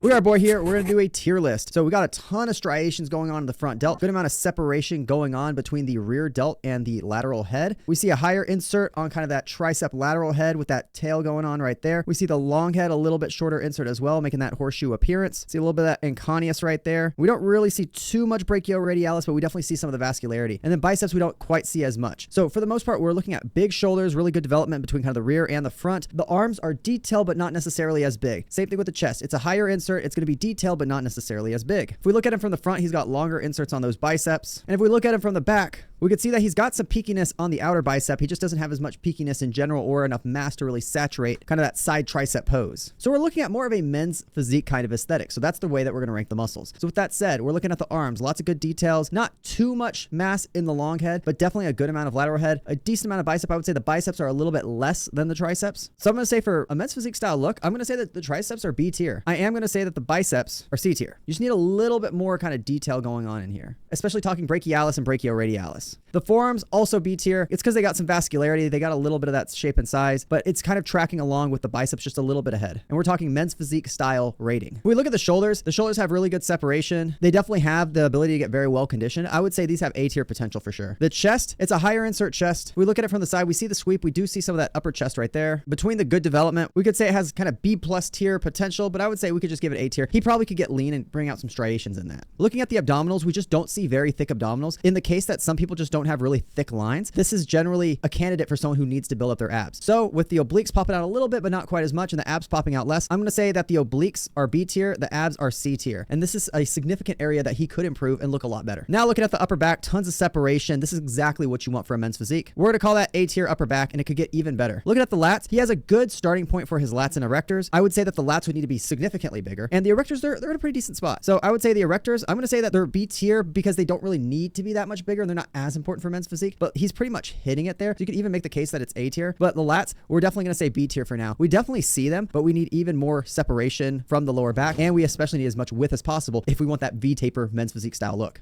Look at our boy here. We're going to do a tier list. So we got a ton of striations going on in the front delt. Good amount of separation going on between the rear delt and the lateral head. We see a higher insert on kind of that tricep lateral head with that tail going on right there. We see the long head, a little bit shorter insert as well, making that horseshoe appearance. See a little bit of that enconius right there. We don't really see too much brachioradialis, but we definitely see some of the vascularity. And then biceps, we don't quite see as much. So for the most part, we're looking at big shoulders, really good development between kind of the rear and the front. The arms are detailed, but not necessarily as big. Same thing with the chest. It's a higher insert. It's going to be detailed, but not necessarily as big. If we look at him from the front, he's got longer inserts on those biceps. And if we look at him from the back, we could see that he's got some peakiness on the outer bicep. He just doesn't have as much peakiness in general or enough mass to really saturate kind of that side tricep pose. So we're looking at more of a men's physique kind of aesthetic. So that's the way that we're going to rank the muscles. So with that said, we're looking at the arms, lots of good details, not too much mass in the long head, but definitely a good amount of lateral head, a decent amount of bicep. I would say the biceps are a little bit less than the triceps. So I'm going to say for a men's physique style look, I'm going to say that the triceps are B tier. I am going to say that the biceps are C tier. You just need a little bit more kind of detail going on in here, especially talking brachialis and brachioradialis. The forearms also B tier. It's because they got some vascularity. They got a little bit of that shape and size, but it's kind of tracking along with the biceps just a little bit ahead. And we're talking men's physique style rating. When we look at the shoulders have really good separation. They definitely have the ability to get very well conditioned. I would say these have A tier potential for sure. The chest, it's a higher insert chest. We look at it from the side. We see the sweep. We do see some of that upper chest right there. Between the good development, we could say it has kind of B plus tier potential, but I would say we could just give it A tier. He probably could get lean and bring out some striations in that. Looking at the abdominals, we just don't see very thick abdominals. In the case that some people just don't have really thick lines, this is generally a candidate for someone who needs to build up their abs. So with the obliques popping out a little bit, but not quite as much, and the abs popping out less, I'm going to say that the obliques are B tier, the abs are C tier. And this is a significant area that he could improve and look a lot better. Now looking at the upper back, tons of separation. This is exactly what you want for a men's physique. We're going to call that A tier upper back, and it could get even better. Looking at the lats, he has a good starting point for his lats and erectors. I would say that the lats would need to be significantly bigger, and the erectors, they're in a pretty decent spot. So I would say the erectors, I'm going to say that they're B tier because they don't really need to be that much bigger, and they're not as important for men's physique, but he's pretty much hitting it there. So you could even make the case that it's A tier, but the lats, we're definitely going to say B tier for now. We definitely see them, but we need even more separation from the lower back, and we especially need as much width as possible if we want that V-taper men's physique style look.